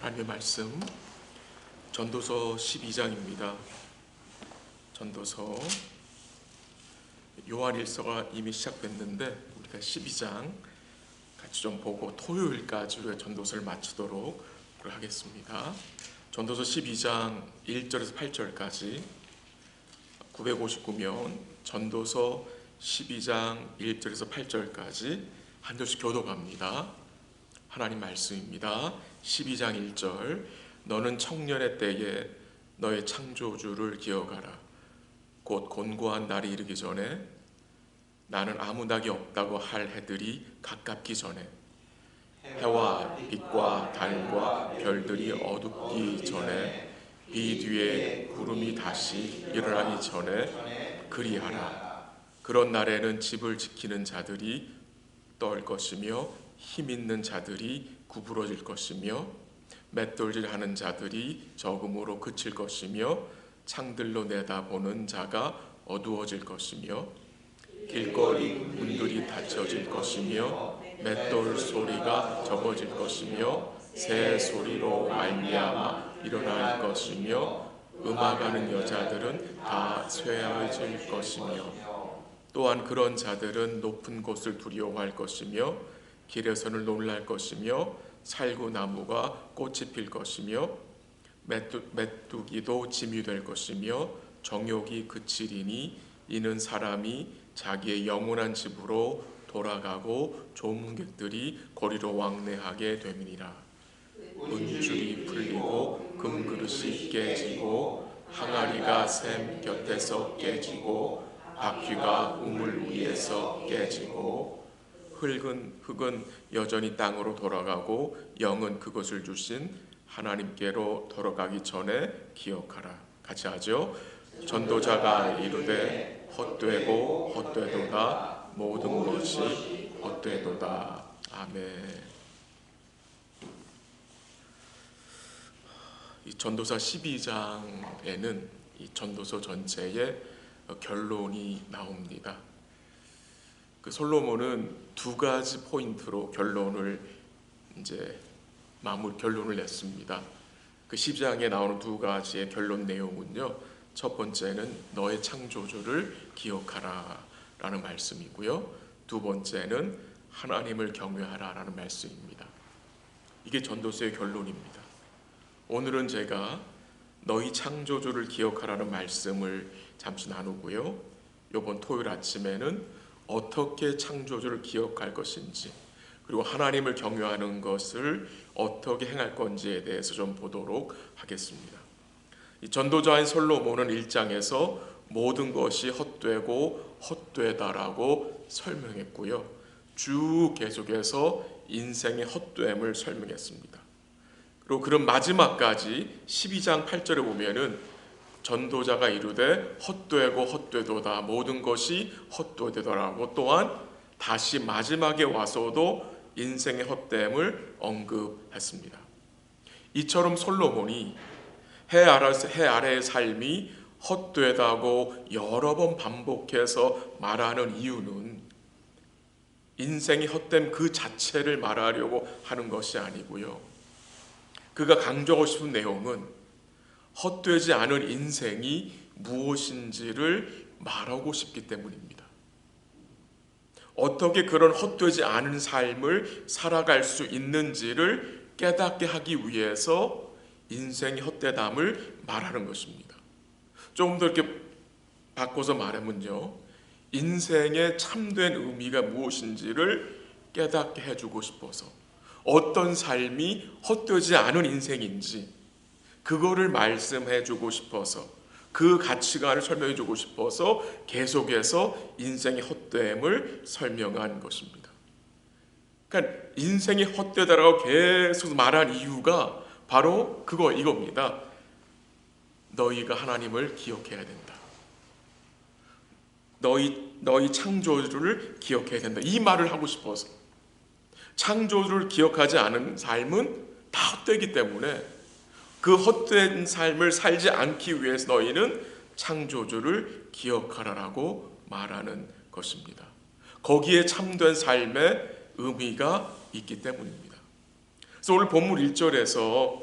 하나님의 말씀 전도서 12장입니다. 전도서 요한일서가 이미 시작됐는데 우리가 12장 같이 좀 보고 토요일까지 우리가 전도서를 마치도록 하겠습니다. 전도서 12장 1절에서 8절까지 959면 전도서 12장 1절에서 8절까지 한 절씩 교독합니다. 하나님 말씀입니다. 12장 1절 너는 청년의 때에 너의 창조주를 기억하라. 곧 곤고한 날이 이르기 전에 나는 아무 낙이 없다고 할 해들이 가깝기 전에 해와 빛과 달과 별들이 어둡기 전에 비 뒤에 구름이 다시 일어나기 전에 그리하라. 그런 날에는 집을 지키는 자들이 떨 것이며 힘 있는 자들이 구부러질 것이며 맷돌질하는 자들이 적음으로 그칠 것이며 창들로 내다보는 자가 어두워질 것이며 길거리 문들이 닫혀질 것이며 맷돌 소리가 적어질 것이며 새 소리로 말미암아 일어날 것이며 음악하는 여자들은 다 쇠해질 것이며 또한 그런 자들은 높은 곳을 두려워할 것이며 길에서는 놀랄 것이며 살구나무가 꽃이 필 것이며 메뚜기도 짐이 될 것이며 정욕이 그치리니 이는 사람이 자기의 영원한 집으로 돌아가고 조문객들이 거리로 왕래하게 됨이니라. 은줄이 풀리고 금그릇이 깨지고 항아리가 샘 곁에서 깨지고 바퀴가 우물 위에서 깨지고 흙은 여전히 땅으로 돌아가고 영은 그것을 주신 하나님께로 돌아가기 전에 기억하라. 같이 하죠. 전도자가 이르되 헛되고 헛되도다. 모든 것이 헛되도다. 아멘. 이 전도서 12장에는 이 전도서 전체의 결론이 나옵니다. 그 솔로몬은 두 가지 포인트로 결론을 냈습니다. 그 12장에 나오는 두 가지의 결론 내용은요. 첫 번째는 너의 창조주를 기억하라 라는 말씀이고요. 두 번째는 하나님을 경외하라 라는 말씀입니다. 이게 전도서의 결론입니다. 오늘은 제가 너희 창조주를 기억하라는 말씀을 잠시 나누고요. 이번 토요일 아침에는 어떻게 창조주를 기억할 것인지 그리고 하나님을 경외하는 것을 어떻게 행할 건지에 대해서 좀 보도록 하겠습니다. 이 전도자인 솔로몬은 1장에서 모든 것이 헛되고 헛되다라고 설명했고요. 쭉 계속해서 인생의 헛됨을 설명했습니다. 그리고 그런 마지막까지 12장 8절에 보면은 전도자가 이르되 헛되고 헛되도다. 모든 것이 헛되더라고. 또한 다시 마지막에 와서도 인생의 헛됨을 언급했습니다. 이처럼 솔로몬이 해 아래의 삶이 헛되다고 여러 번 반복해서 말하는 이유는 인생의 헛됨 그 자체를 말하려고 하는 것이 아니고요. 그가 강조하고 싶은 내용은 헛되지 않은 인생이 무엇인지를 말하고 싶기 때문입니다. 어떻게 그런 헛되지 않은 삶을 살아갈 수 있는지를 깨닫게 하기 위해서 인생의 헛되담을 말하는 것입니다. 조금 더 이렇게 바꿔서 말하면요. 인생의 참된 의미가 무엇인지를 깨닫게 해주고 싶어서 어떤 삶이 헛되지 않은 인생인지 그거를 말씀해주고 싶어서 그 가치관을 설명해주고 싶어서 계속해서 인생의 헛됨을 설명한 것입니다. 그러니까 인생이 헛되다라고 계속 말한 이유가 바로 이겁니다. 너희가 하나님을 기억해야 된다. 너희 창조주를 기억해야 된다. 이 말을 하고 싶어서 창조주를 기억하지 않은 삶은 다 헛되기 때문에 그 헛된 삶을 살지 않기 위해서 너희는 창조주를 기억하라라고 말하는 것입니다. 거기에 참된 삶의 의미가 있기 때문입니다. 그래서 오늘 본문 1절에서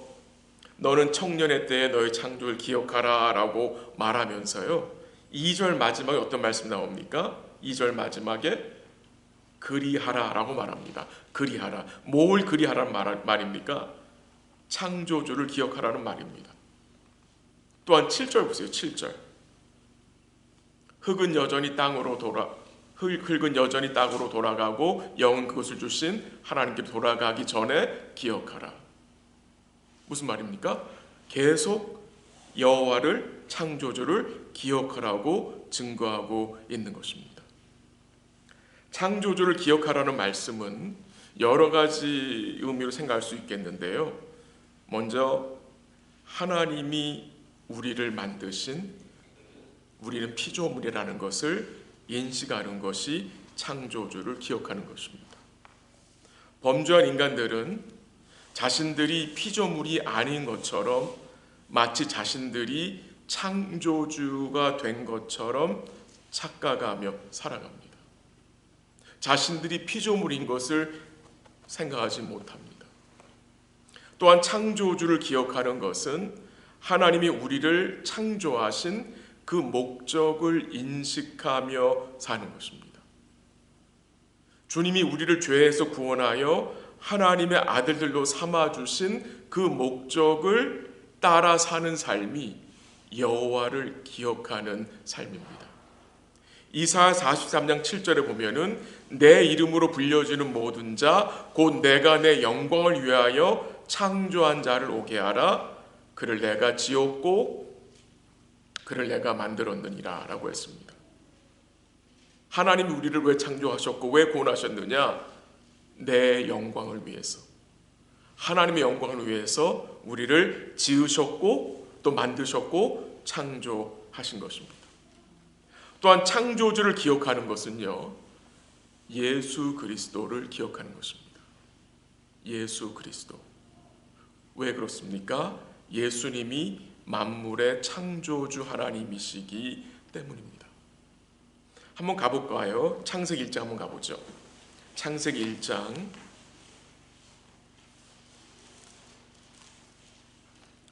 너는 청년의 때에 너의 창조를 기억하라 라고 말하면서요, 2절 마지막에 어떤 말씀이 나옵니까? 2절 마지막에 그리하라 라고 말합니다. 그리하라. 뭘 그리하라는 말입니까? 창조주를 기억하라는 말입니다. 또한 7절 보세요. 7절. 흙은 여전히 땅으로 돌아가고 영은 그것을 주신 하나님께 돌아가기 전에 기억하라. 무슨 말입니까? 계속 여호와를, 창조주를 기억하라고 증거하고 있는 것입니다. 창조주를 기억하라는 말씀은 여러 가지 의미로 생각할 수 있겠는데요. 먼저 하나님이 우리를 만드신, 우리는 피조물이라는 것을 인식하는 것이 창조주를 기억하는 것입니다. 범죄한 인간들은 자신들이 피조물이 아닌 것처럼, 마치 자신들이 창조주가 된 것처럼 착각하며 살아갑니다. 자신들이 피조물인 것을 생각하지 못합니다. 또한 창조주를 기억하는 것은 하나님이 우리를 창조하신 그 목적을 인식하며 사는 것입니다. 주님이 우리를 죄에서 구원하여 하나님의 아들들로 삼아주신 그 목적을 따라 사는 삶이 여호와를 기억하는 삶입니다. 이사야 43장 7절에 보면은 내 이름으로 불려지는 모든 자 곧 내가 내 영광을 위하여 창조한 자를 오게 하라. 그를 내가 지었고 그를 내가 만들었느니라 라고 했습니다. 하나님이 우리를 왜 창조하셨고 왜 구원하셨느냐? 내 영광을 위해서, 하나님의 영광을 위해서 우리를 지으셨고 또 만드셨고 창조하신 것입니다. 또한 창조주를 기억하는 것은요, 예수 그리스도를 기억하는 것입니다. 예수 그리스도. 왜 그렇습니까? 예수님이 만물의 창조주 하나님이시기 때문입니다. 한번 가볼까요? 창세기 1장 한번 가보죠. 창세기 1장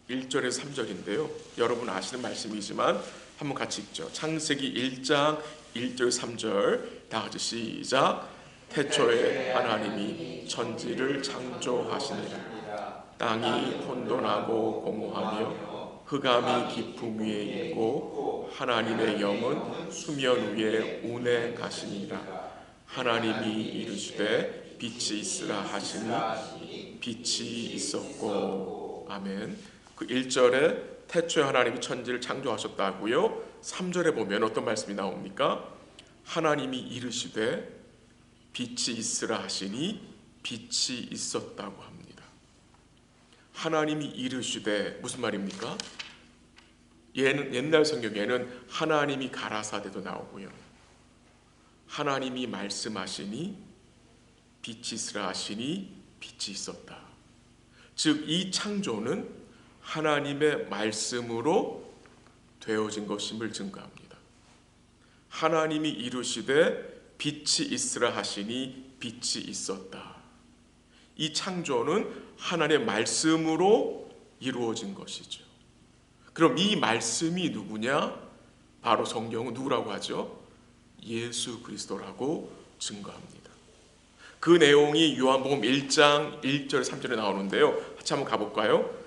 1절에서 3절인데요. 여러분 아시는 말씀이지만 한번 같이 읽죠. 창세기 1장 1절 3절 다 같이 시작. 태초에 하나님이 천지를 창조하시니라. 땅이 혼돈하고 공허하며 흑암이 깊음 위에 있고 하나님의 영은 수면 위에 운해 가시니라. 하나님이 이르시되 빛이 있으라 하시니 빛이 있었고. 아멘. 그 1절에 태초에 하나님이 천지를 창조하셨다고요. 3절에 보면 어떤 말씀이 나옵니까? 하나님이 이르시되 빛이 있으라 하시니 빛이 있었다고 합니다. 하나님이 이르시되 무슨 말입니까? 옛날 성경에는 하나님이 가라사대도 나오고요. 하나님이 말씀하시니 빛이 있으라 하시니 빛이 있었다. 즉 이 창조는 하나님의 말씀으로 되어진 것임을 증거합니다. 하나님이 이르시되 빛이 있으라 하시니 빛이 있었다. 이 창조는 하나님의 말씀으로 이루어진 것이죠. 그럼 이 말씀이 누구냐? 바로 성경은 누구라고 하죠? 예수 그리스도라고 증거합니다. 그 내용이 요한복음 1장 1절 3절에 나오는데요. 같이 한번 가볼까요?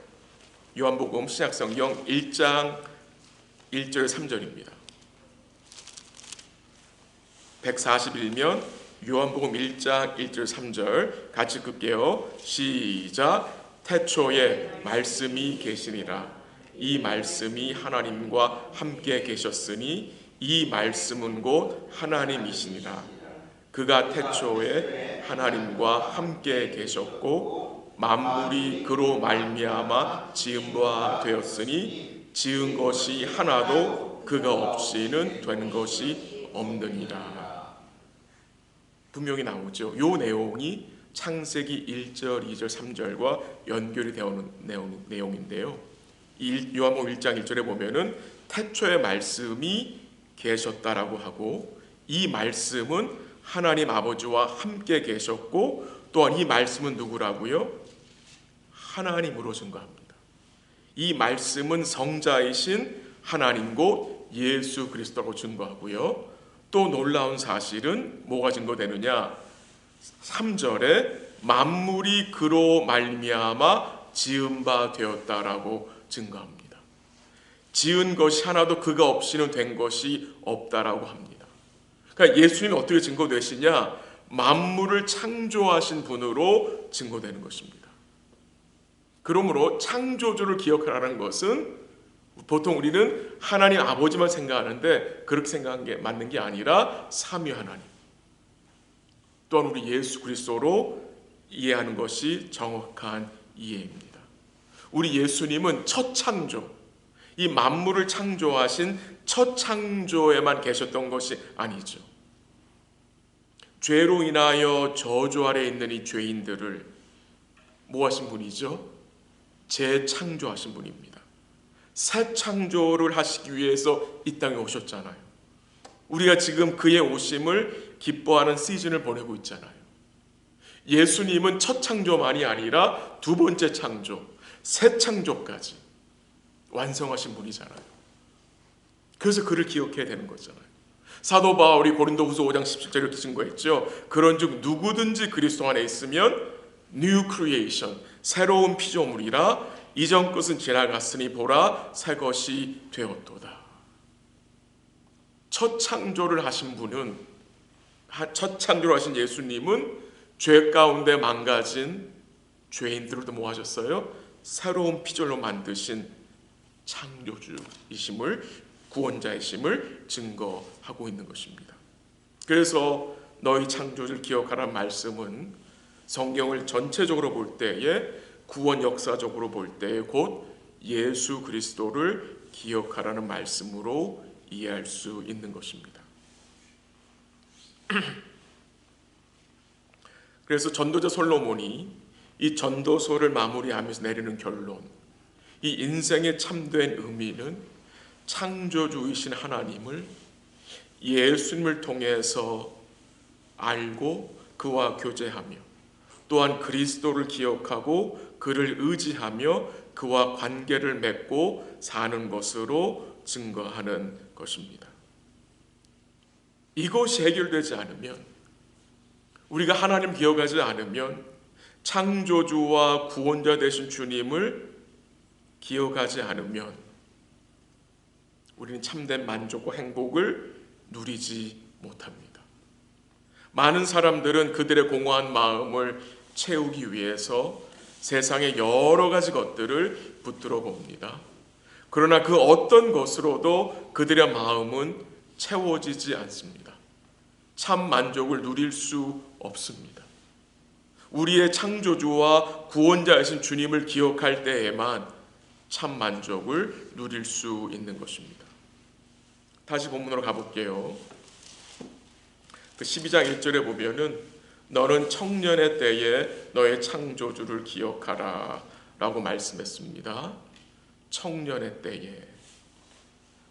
요한복음 신약성경 1장 1절 3절입니다. 141면 요한복음 1장 1절 3절 같이 읽게요. 시작. 태초에 말씀이 계시니라. 이 말씀이 하나님과 함께 계셨으니 이 말씀은 곧 하나님이시니라. 그가 태초에 하나님과 함께 계셨고 만물이 그로 말미암아 지은 바 되었으니 지은 것이 하나도 그가 없이는 된 것이 없느니라. 분명히 나오죠. 이 내용이 창세기 1절, 2절, 3절과 연결이 되어오는 내용인데요. 요한복음 1장 1절에 보면은 태초에 말씀이 계셨다라고 하고 이 말씀은 하나님 아버지와 함께 계셨고 또한 이 말씀은 누구라고요? 하나님으로 증거합니다. 이 말씀은 성자이신 하나님 곧 예수 그리스도라고 증거하고요. 또 놀라운 사실은 뭐가 증거되느냐? 3절에 만물이 그로 말미암아 지은 바 되었다라고 증거합니다. 지은 것이 하나도 그가 없이는 된 것이 없다라고 합니다. 그러니까 예수님이 어떻게 증거되시냐? 만물을 창조하신 분으로 증거되는 것입니다. 그러므로 창조주를 기억하라는 것은 보통 우리는 하나님 아버지만 생각하는데 그렇게 생각하는 게 맞는 게 아니라 삼위 하나님, 또한 우리 예수 그리스도로 이해하는 것이 정확한 이해입니다. 우리 예수님은 첫 창조, 이 만물을 창조하신 첫 창조에만 계셨던 것이 아니죠. 죄로 인하여 저주 아래 있는 이 죄인들을 뭐 하신 분이죠? 재창조하신 분입니다. 새 창조를 하시기 위해서 이 땅에 오셨잖아요. 우리가 지금 그의 오심을 기뻐하는 시즌을 보내고 있잖아요. 예수님은 첫 창조만이 아니라 두 번째 창조, 새 창조까지 완성하신 분이잖아요. 그래서 그를 기억해야 되는 거잖아요. 사도 바울이 고린도후서 5장 17절에 이렇게 증거했죠. 그런즉 누구든지 그리스도 안에 있으면 new creation, 새로운 피조물이라 이전 것은 지나갔으니 보라 새 것이 되었도다. 첫 창조를 하신 분은, 첫 창조를 하신 예수님은 죄 가운데 망가진 죄인들도 뭐 하셨어요? 새로운 피조물로 만드신 창조주이심을, 구원자이심을 증거하고 있는 것입니다. 그래서 너희 창조주를 기억하라는 말씀은 성경을 전체적으로 볼 때에, 구원 역사적으로 볼 때에 곧 예수 그리스도를 기억하라는 말씀으로 이해할 수 있는 것입니다. 그래서 전도자 솔로몬이 이 전도서를 마무리하면서 내리는 결론, 이 인생의 참된 의미는 창조주이신 하나님을 예수님을 통해서 알고 그와 교제하며, 또한 그리스도를 기억하고 그를 의지하며 그와 관계를 맺고 사는 것으로 증거하는 것입니다. 이것이 해결되지 않으면, 우리가 하나님 기억하지 않으면, 창조주와 구원자 되신 주님을 기억하지 않으면 우리는 참된 만족과 행복을 누리지 못합니다. 많은 사람들은 그들의 공허한 마음을 채우기 위해서 세상의 여러 가지 것들을 붙들어 봅니다. 그러나 그 어떤 것으로도 그들의 마음은 채워지지 않습니다. 참 만족을 누릴 수 없습니다. 우리의 창조주와 구원자이신 주님을 기억할 때에만 참 만족을 누릴 수 있는 것입니다. 다시 본문으로 가볼게요. 그 12장 1절에 보면은 너는 청년의 때에 너의 창조주를 기억하라 라고 말씀했습니다. 청년의 때에.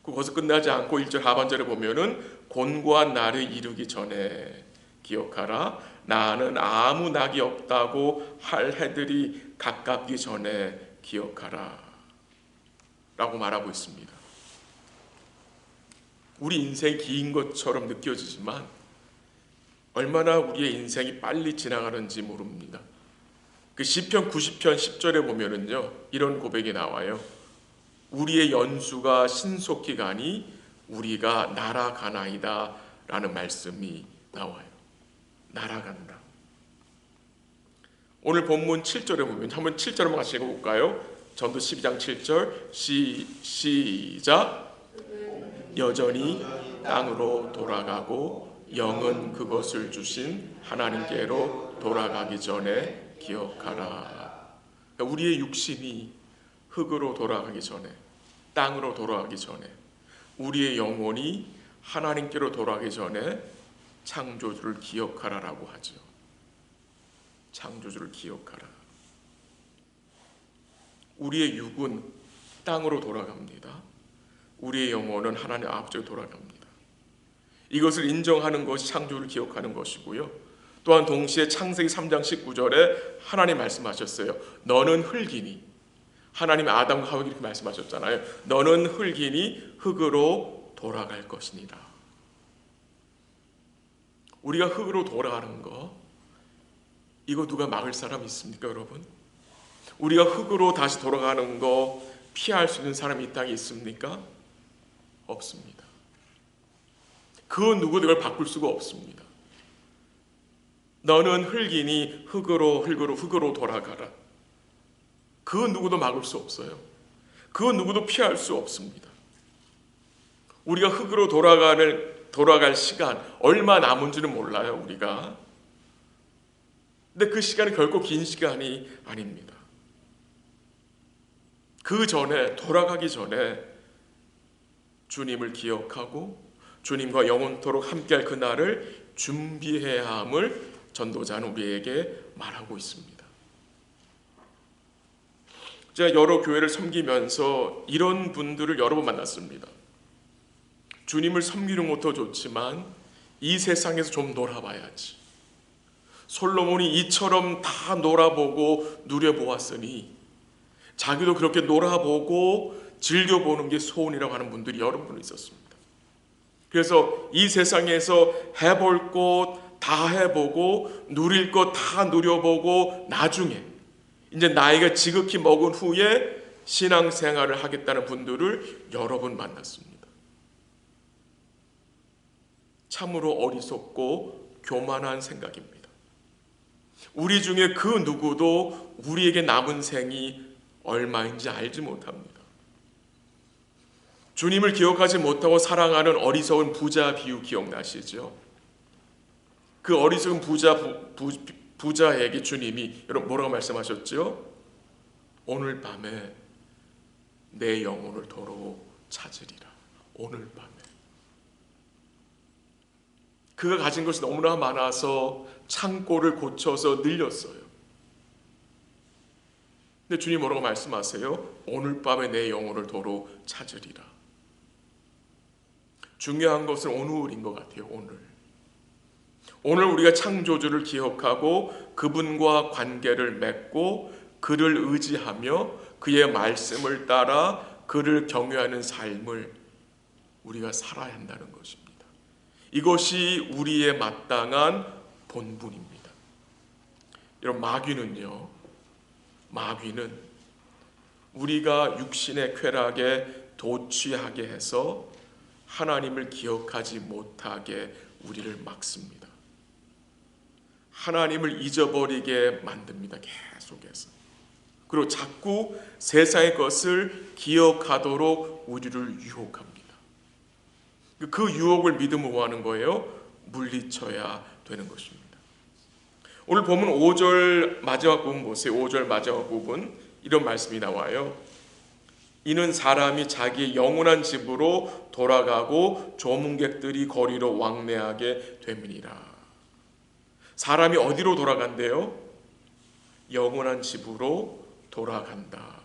거기서 끝나지 않고 1절 하반절에 보면은 곤고한 날이 이르기 전에 기억하라. 나는 아무 낙이 없다고 할 해들이 가깝기 전에 기억하라 라고 말하고 있습니다. 우리 인생이 긴 것처럼 느껴지지만 얼마나 우리의 인생이 빨리 지나가는지 모릅니다. 그 시편 90편 10절에 보면은요, 이런 고백이 나와요. 우리의 연수가 신속히 가니 우리가 날아가나이다 라는 말씀이 나와요. 날아간다. 오늘 본문 7절에 보면 한번 7절만 같이 읽어볼까요? 전도 12장 7절 시작. 여전히 땅으로 돌아가고 영은 그것을 주신 하나님께로 돌아가기 전에 기억하라. 그러니까 우리의 육신이 흙으로 돌아가기 전에, 땅으로 돌아가기 전에, 우리의 영혼이 하나님께로 돌아가기 전에 창조주를 기억하라라고 하죠. 창조주를 기억하라. 우리의 육은 땅으로 돌아갑니다. 우리의 영혼은 하나님 아버지로 돌아갑니다. 이것을 인정하는 것이 창조를 기억하는 것이고요. 또한 동시에 창세기 3장 19절에 하나님 말씀하셨어요. 너는 흙이니 하나님이 아담과 하와에게 이렇게 말씀하셨잖아요. 너는 흙이니 흙으로 돌아갈 것이니라. 우리가 흙으로 돌아가는 거, 이거 누가 막을 사람 있습니까, 여러분? 우리가 흙으로 다시 돌아가는 거 피할 수 있는 사람이 이 땅에 있습니까? 없습니다. 그 누구도 이걸 바꿀 수가 없습니다. 너는 흙이니 흙으로 돌아가라. 그 누구도 막을 수 없어요. 그 누구도 피할 수 없습니다. 우리가 흙으로 돌아갈 시간 얼마 남은지는 몰라요, 우리가. 근데 그 시간은 결코 긴 시간이 아닙니다. 그 전에, 돌아가기 전에 주님을 기억하고 주님과 영원토록 함께할 그날을 준비해야 함을 전도자는 우리에게 말하고 있습니다. 제가 여러 교회를 섬기면서 이런 분들을 여러 번 만났습니다. 주님을 섬기는 것도 좋지만 이 세상에서 좀 놀아봐야지. 솔로몬이 이처럼 다 놀아보고 누려보았으니 자기도 그렇게 놀아보고 즐겨보는 게 소원이라고 하는 분들이 여러 분 있었습니다. 그래서 이 세상에서 해볼 것 다 해보고 누릴 것 다 누려보고 나중에 이제 나이가 지극히 먹은 후에 신앙생활을 하겠다는 분들을 여러 분 만났습니다. 참으로 어리석고 교만한 생각입니다. 우리 중에 그 누구도 우리에게 남은 생이 얼마인지 알지 못합니다. 주님을 기억하지 못하고 사랑하는 어리석은 부자 비유 기억나시죠? 그 어리석은 부자에게 주님이 여러분 뭐라고 말씀하셨죠? 오늘 밤에 내 영혼을 도로 찾으리라. 오늘 밤에. 그가 가진 것이 너무나 많아서 창고를 고쳐서 늘렸어요. 근데 주님 뭐라고 말씀하세요? 오늘 밤에 내 영혼을 도로 찾으리라. 중요한 것은 오늘인 것 같아요. 오늘 우리가 창조주를 기억하고 그분과 관계를 맺고 그를 의지하며 그의 말씀을 따라 그를 경외하는 삶을 우리가 살아야 한다는 것입니다. 이것이 우리의 마땅한 본분입니다. 여러분, 마귀는 우리가 육신의 쾌락에 도취하게 해서 하나님을 기억하지 못하게 우리를 막습니다. 하나님을 잊어버리게 만듭니다. 계속해서. 그리고 자꾸 세상의 것을 기억하도록 우리를 유혹합니다. 그 유혹을 믿음으로 뭐 하는 거예요? 물리쳐야 되는 것입니다. 오늘 보면 5절 마지막 부분 보세요. 5절 마지막 부분 이런 말씀이 나와요. 이는 사람이 자기 영원한 집으로 돌아가고 조문객들이 거리로 왕래하게 됨이니라. 사람이 어디로 돌아간대요? 영원한 집으로 돌아간다.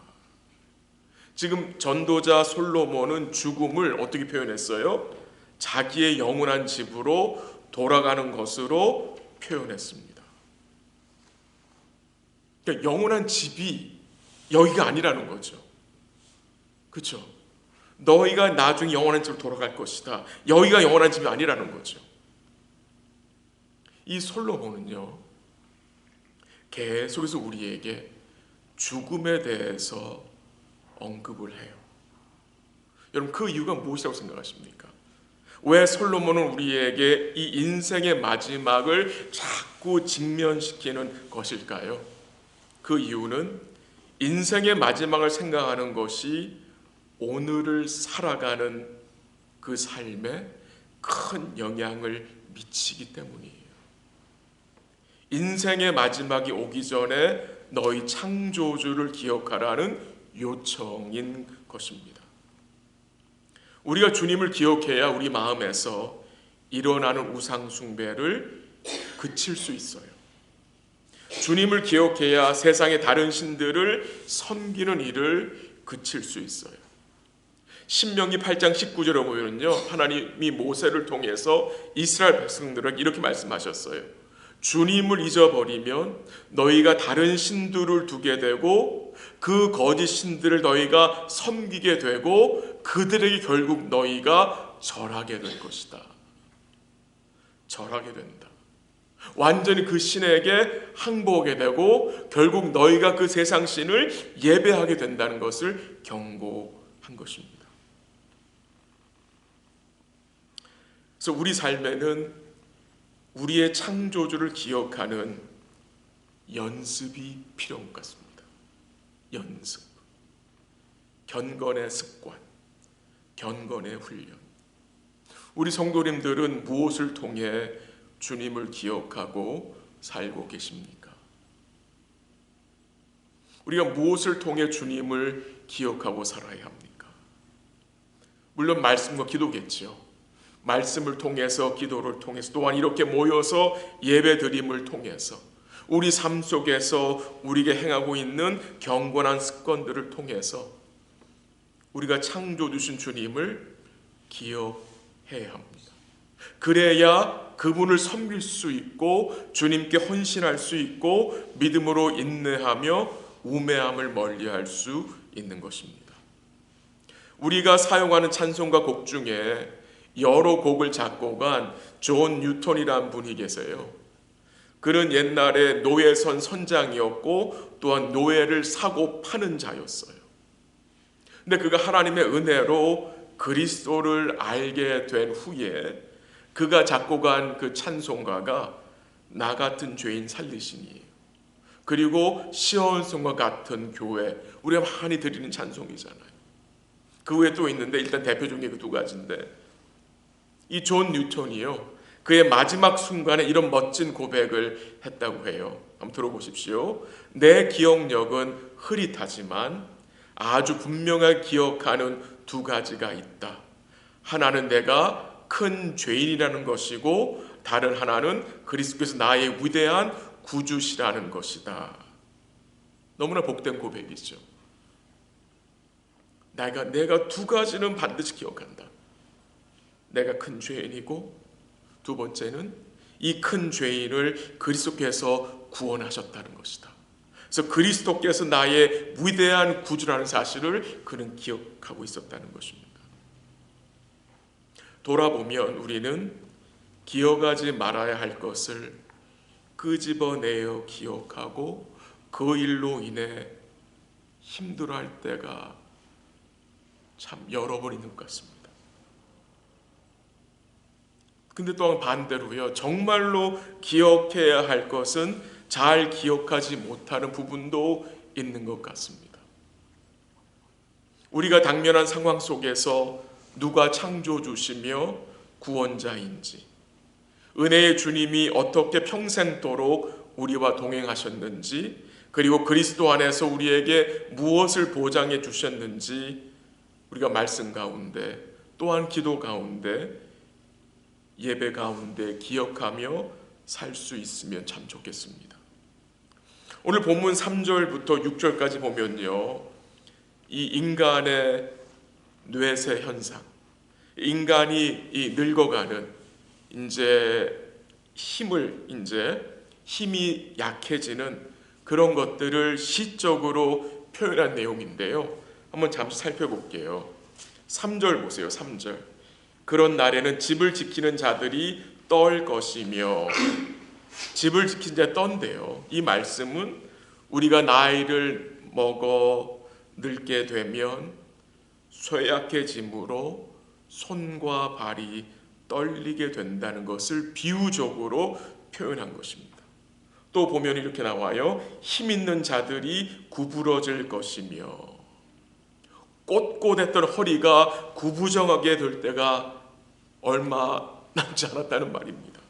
지금 전도자 솔로몬은 죽음을 어떻게 표현했어요? 자기의 영원한 집으로 돌아가는 것으로 표현했습니다. 그러니까 영원한 집이 여기가 아니라는 거죠. 그렇죠? 너희가 나중에 영원한 집으로 돌아갈 것이다. 여기가 영원한 집이 아니라는 거죠. 이 솔로몬은요, 계속해서 우리에게 죽음에 대해서 언급을 해요. 여러분, 그 이유가 무엇이라고 생각하십니까? 왜 솔로몬은 우리에게 이 인생의 마지막을 자꾸 직면시키는 것일까요? 그 이유는 인생의 마지막을 생각하는 것이 오늘을 살아가는 그 삶에 큰 영향을 미치기 때문이에요. 인생의 마지막이 오기 전에 너희 창조주를 기억하라는 요청인 것입니다. 우리가 주님을 기억해야 우리 마음에서 일어나는 우상 숭배를 그칠 수 있어요. 주님을 기억해야 세상의 다른 신들을 섬기는 일을 그칠 수 있어요. 신명기 8장 19절에 보면요, 하나님이 모세를 통해서 이스라엘 백성들에게 이렇게 말씀하셨어요. 주님을 잊어버리면 너희가 다른 신들을 두게 되고 그 거짓 신들을 너희가 섬기게 되고 그들에게 결국 너희가 절하게 될 것이다. 절하게 된다. 완전히 그 신에게 항복하게 되고 결국 너희가 그 세상 신을 예배하게 된다는 것을 경고한 것입니다. 그래서 우리 삶에는 우리의 창조주를 기억하는 연습이 필요한 것 같습니다. 연습, 견건의 습관, 견건의 훈련. 우리 성도님들은 무엇을 통해 주님을 기억하고 살고 계십니까? 우리가 무엇을 통해 주님을 기억하고 살아야 합니까? 물론 말씀과 기도겠죠. 말씀을 통해서, 기도를 통해서, 또한 이렇게 모여서 예배드림을 통해서 우리 삶 속에서 우리에게 행하고 있는 경건한 습관들을 통해서 우리가 창조주신 주님을 기억해야 합니다. 그래야 그분을 섬길 수 있고 주님께 헌신할 수 있고 믿음으로 인내하며 우매함을 멀리할 수 있는 것입니다. 우리가 사용하는 찬송가 곡 중에 여러 곡을 작곡한 존 뉴턴이라는 분이 계세요. 그는 옛날에 노예선 선장이었고 또한 노예를 사고 파는 자였어요. 근데 그가 하나님의 은혜로 그리스도를 알게 된 후에 그가 작곡한 그 찬송가가 나 같은 죄인 살리시니에요. 그리고 시온성과 같은 교회, 우리가 많이 드리는 찬송이잖아요. 그 외에 또 있는데 일단 대표적인 그 두 가지인데 이 존 뉴턴이요, 그의 마지막 순간에 이런 멋진 고백을 했다고 해요. 한번 들어보십시오. 내 기억력은 흐릿하지만 아주 분명하게 기억하는 두 가지가 있다. 하나는 내가 큰 죄인이라는 것이고 다른 하나는 그리스도께서 나의 위대한 구주시라는 것이다. 너무나 복된 고백이죠. 내가 두 가지는 반드시 기억한다. 내가 큰 죄인이고 두 번째는 이 큰 죄인을 그리스도께서 구원하셨다는 것이다. 그래서 그리스도께서 나의 위대한 구주라는 사실을 그는 기억하고 있었다는 것입니다. 돌아보면 우리는 기억하지 말아야 할 것을 끄집어내어 기억하고 그 일로 인해 힘들어할 때가 참 여러 번 있는 것 같습니다. 근데 또한 반대로요, 정말로 기억해야 할 것은 잘 기억하지 못하는 부분도 있는 것 같습니다. 우리가 당면한 상황 속에서 누가 창조주시며 구원자인지, 은혜의 주님이 어떻게 평생도록 우리와 동행하셨는지, 그리고 그리스도 안에서 우리에게 무엇을 보장해 주셨는지 우리가 말씀 가운데 또한 기도 가운데 예배 가운데 기억하며 살 수 있으면 참 좋겠습니다. 오늘 본문 3절부터 6절까지 보면요, 이 인간의 뇌세 현상, 인간이 늙어가는 힘이 약해지는 그런 것들을 시적으로 표현한 내용인데요. 한번 잠시 살펴볼게요. 3절 보세요. 3절. 그런 날에는 집을 지키는 자들이 떨 것이며, 집을 지킨 자 떤데요. 이 말씀은 우리가 나이를 먹어 늙게 되면 쇠약해짐으로 손과 발이 떨리게 된다는 것을 비유적으로 표현한 것입니다. 또 보면 이렇게 나와요. 힘 있는 자들이 구부러질 것이며, 꼿꼿했던 허리가 구부정하게 될 때가 얼마 남지 않았다는 말입니다.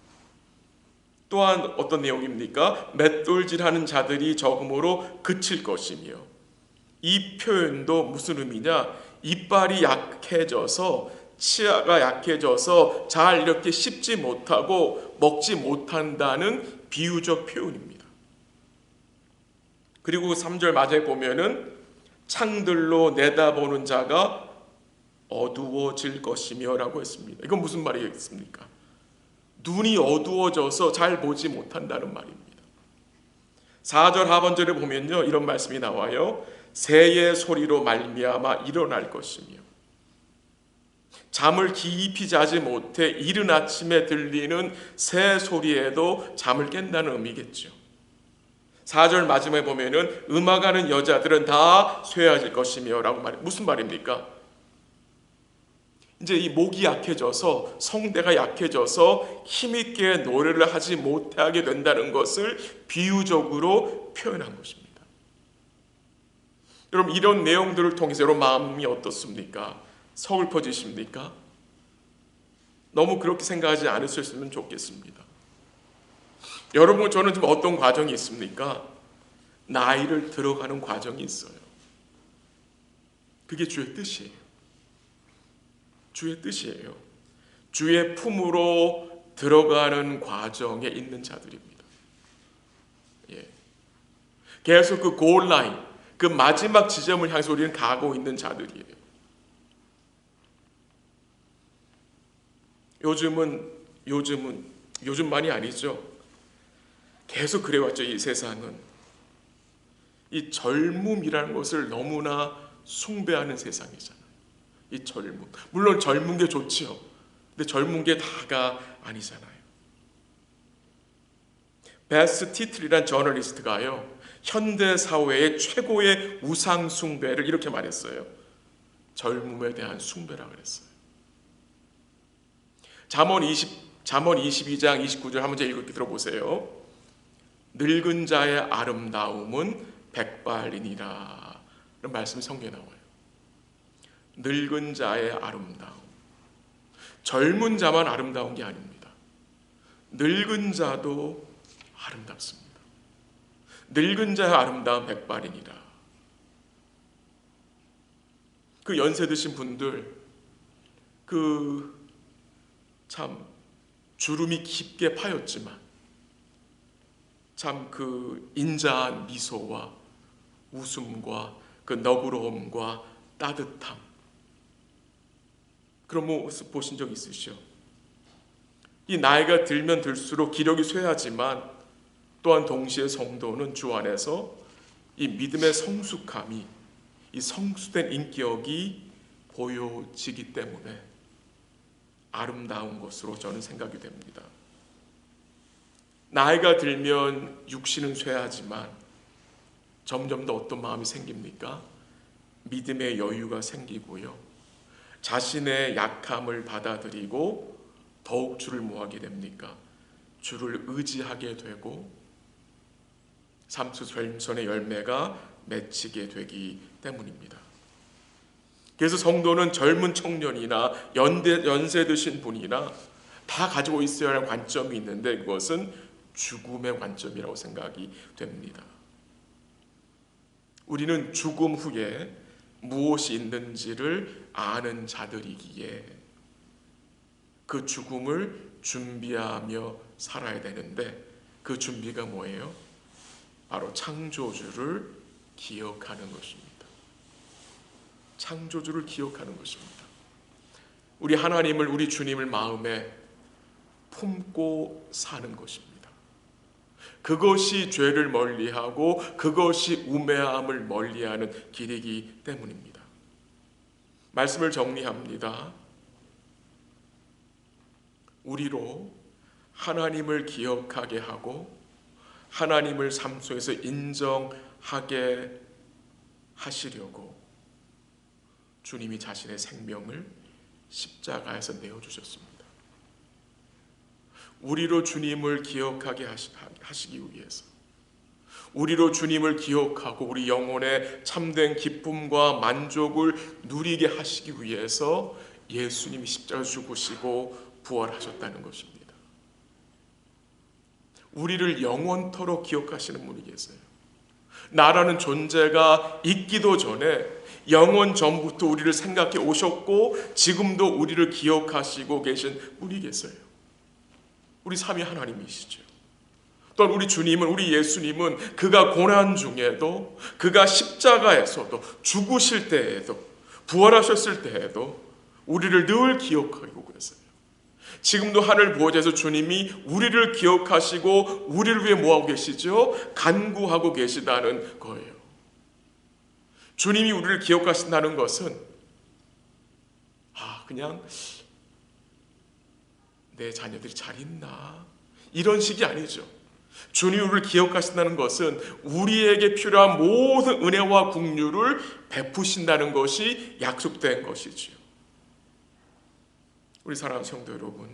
또한 어떤 내용입니까? 맷돌질하는 자들이 적음으로 그칠 것이며, 이 표현도 무슨 의미냐? 이빨이 약해져서, 치아가 약해져서 잘 이렇게 씹지 못하고 먹지 못한다는 비유적 표현입니다. 그리고 3절 마지막에 보면은 창들로 내다보는 자가 어두워질 것이며 라고 했습니다. 이건 무슨 말이겠습니까? 눈이 어두워져서 잘 보지 못한다는 말입니다. 4절 하반절에 보면요, 이런 말씀이 나와요. 새의 소리로 말미암아 일어날 것이며, 잠을 깊이 자지 못해 이른 아침에 들리는 새 소리에도 잠을 깬다는 의미겠죠. 4절 마지막에 보면은 음악하는 여자들은 다 쇠해질 것이며 라고 무슨 말입니까? 이제 이 목이 약해져서, 성대가 약해져서 힘있게 노래를 하지 못하게 된다는 것을 비유적으로 표현한 것입니다. 여러분, 이런 내용들을 통해서 여러분 마음이 어떻습니까? 서글퍼지십니까? 너무 그렇게 생각하지 않으셨으면 좋겠습니다. 여러분, 저는 지금 어떤 과정이 있습니까? 나이를 들어가는 과정이 있어요. 그게 주의 뜻이에요. 주의 뜻이에요. 주의 품으로 들어가는 과정에 있는 자들입니다. 예. 계속 그 골 라인, 그 마지막 지점을 향해서 우리는 가고 있는 자들이에요. 요즘만이 아니죠. 계속 그래왔죠. 이 세상은 이 젊음이라는 것을 너무나 숭배하는 세상이잖아요. 이 젊음, 물론 젊은 게 좋지요. 근데 젊은 게 다가 아니잖아요. 베스 티틀이란 저널리스트가요, 현대 사회의 최고의 우상 숭배를 이렇게 말했어요. 젊음에 대한 숭배라 그랬어요. 잠언 22장 29절 한번 제 읽게 들어보세요. 늙은 자의 아름다움은 백발이니라. 이런 말씀이 성경에 나와요. 늙은 자의 아름다움. 젊은 자만 아름다운 게 아닙니다. 늙은 자도 아름답습니다. 늙은 자의 아름다움 백발이니라. 그 연세 드신 분들, 참 주름이 깊게 파였지만 참 그 인자한 미소와 웃음과 그 너그러움과 따뜻함, 그런 모습 보신 적 있으시죠? 이 나이가 들면 들수록 기력이 쇠하지만 또한 동시에 성도는 주 안에서 이 믿음의 성숙함이, 이 성숙된 인격이 보여지기 때문에 아름다운 것으로 저는 생각이 됩니다. 나이가 들면 육신은 쇠하지만 점점 더 어떤 마음이 생깁니까? 믿음의 여유가 생기고요, 자신의 약함을 받아들이고 더욱 주를 뭐하게 됩니까? 주를 의지하게 되고 삶속 젊음의 열매가 맺히게 되기 때문입니다. 그래서 성도는 젊은 청년이나 연세 드신 분이나 다 가지고 있어야 할 관점이 있는데, 그것은 죽음의 관점이라고 생각이 됩니다. 우리는 죽음 후에 무엇이 있는지를 아는 자들이기에 그 죽음을 준비하며 살아야 되는데, 그 준비가 뭐예요? 바로 창조주를 기억하는 것입니다. 창조주를 기억하는 것입니다. 우리 하나님을, 우리 주님을 마음에 품고 사는 것입니다. 그것이 죄를 멀리하고 그것이 우매함을 멀리하는 길이기 때문입니다. 말씀을 정리합니다. 우리로 하나님을 기억하게 하고 하나님을 삶 속에서 인정하게 하시려고 주님이 자신의 생명을 십자가에서 내어주셨습니다. 우리로 주님을 기억하게 하시기 위해서, 우리로 주님을 기억하고 우리 영혼의 참된 기쁨과 만족을 누리게 하시기 위해서 예수님이 십자가를 죽으시고 부활하셨다는 것입니다. 우리를 영원토록 기억하시는 분이 계세요. 나라는 존재가 있기도 전에 영원 전부터 우리를 생각해 오셨고 지금도 우리를 기억하시고 계신 분이 계세요. 우리 삼위 하나님이시죠. 또한 우리 주님은, 우리 예수님은 그가 고난 중에도, 그가 십자가에서도, 죽으실 때에도, 부활하셨을 때에도 우리를 늘 기억하고 계세요. 지금도 하늘 보좌에서 주님이 우리를 기억하시고 우리를 위해 뭐하고 계시죠? 간구하고 계시다는 거예요. 주님이 우리를 기억하신다는 것은 그냥 내 자녀들이 잘 있나 이런 식이 아니죠. 주님이 우리를 기억하신다는 것은 우리에게 필요한 모든 은혜와 긍휼을 베푸신다는 것이 약속된 것이지요. 우리 사랑하는 성도 여러분,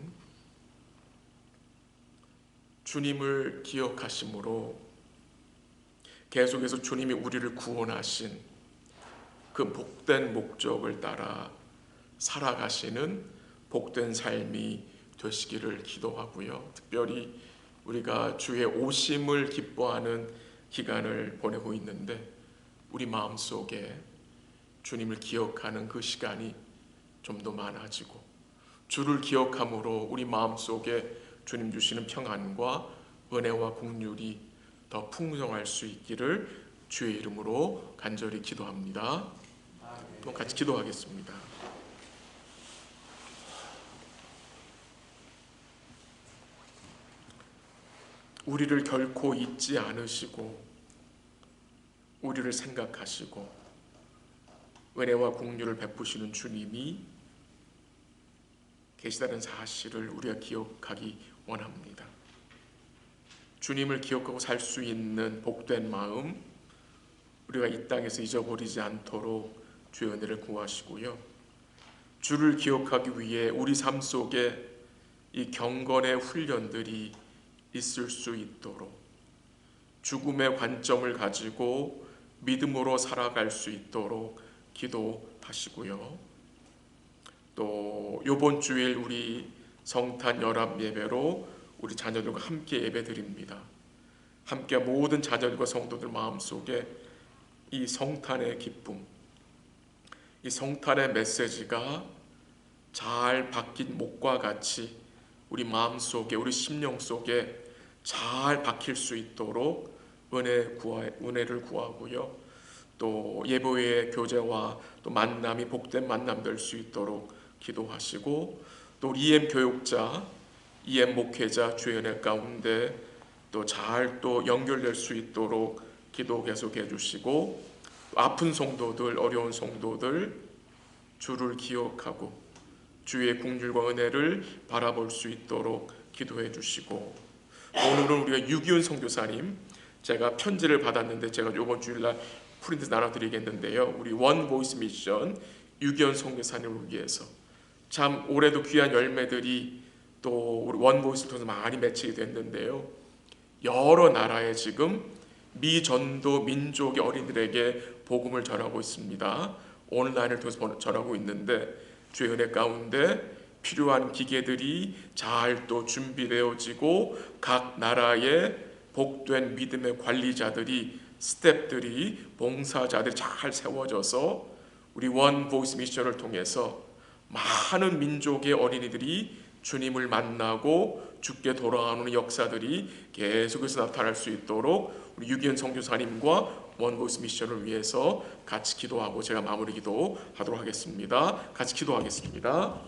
주님을 기억하심으로 계속해서 주님이 우리를 구원하신 그 복된 목적을 따라 살아가시는 복된 삶이 되시기를 기도하고요. 특별히 우리가 주의 오심을 기뻐하는 기간을 보내고 있는데 우리 마음속에 주님을 기억하는 그 시간이 좀 더 많아지고 주를 기억함으로 우리 마음속에 주님 주시는 평안과 은혜와 긍휼이 더 풍성할 수 있기를 주의 이름으로 간절히 기도합니다. 또 같이 기도하겠습니다. 우리를 결코 잊지 않으시고 우리를 생각하시고 은혜와 긍휼을 베푸시는 주님이 계시다는 사실을 우리가 기억하기 원합니다. 주님을 기억하고 살 수 있는 복된 마음 우리가 이 땅에서 잊어버리지 않도록 주의 은혜를 구하시고요. 주를 기억하기 위해 우리 삶 속에 이 경건의 훈련들이 있을 수 있도록 죽음의 관점을 가지고 믿음으로 살아갈 수 있도록 기도하시고요. 또 이번 주일 우리 성탄 연합 예배로 우리 자녀들과 함께 예배드립니다. 함께 모든 자녀들과 성도들 마음속에 이 성탄의 기쁨, 이 성탄의 메시지가 잘 박힌 목과 같이 우리 마음속에 우리 심령 속에 잘 박힐 수 있도록 은혜를 구하고요. 또 예배의 교제와 또 만남이 복된 만남 될 수 있도록 기도하시고 또 EM 교육자, EM 목회자 주의 은혜 가운데 또 잘 또 연결될 수 있도록 기도 계속해 주시고 아픈 성도들, 어려운 성도들 주를 기억하고 주의 긍휼과 은혜를 바라볼 수 있도록 기도해 주시고 오늘은 우리가 유기훈 선교사님 제가 편지를 받았는데 제가 이번 주일날 프린트 나눠드리겠는데요. 우리 원 보이스 미션 유기훈 선교사님을 위해서 참 올해도 귀한 열매들이 또 우리 원 보이스를 통해서 많이 맺히게 됐는데요. 여러 나라에 지금 미전도 민족의 어린이들에게 복음을 전하고 있습니다. 온라인을 통해서 전하고 있는데 주의 은혜 가운데 필요한 기계들이 잘 또 준비되어지고 각 나라의 복된 믿음의 관리자들이 스태프들이 봉사자들이 잘 세워져서 우리 원 보이스 미션을 통해서 많은 민족의 어린이들이 주님을 만나고 주께 돌아오는 역사들이 계속해서 나타날 수 있도록 우리 유기현 선교사님과 원 보이스 미션을 위해서 같이 기도하고 제가 마무리 기도하도록 하겠습니다. 같이 기도하겠습니다.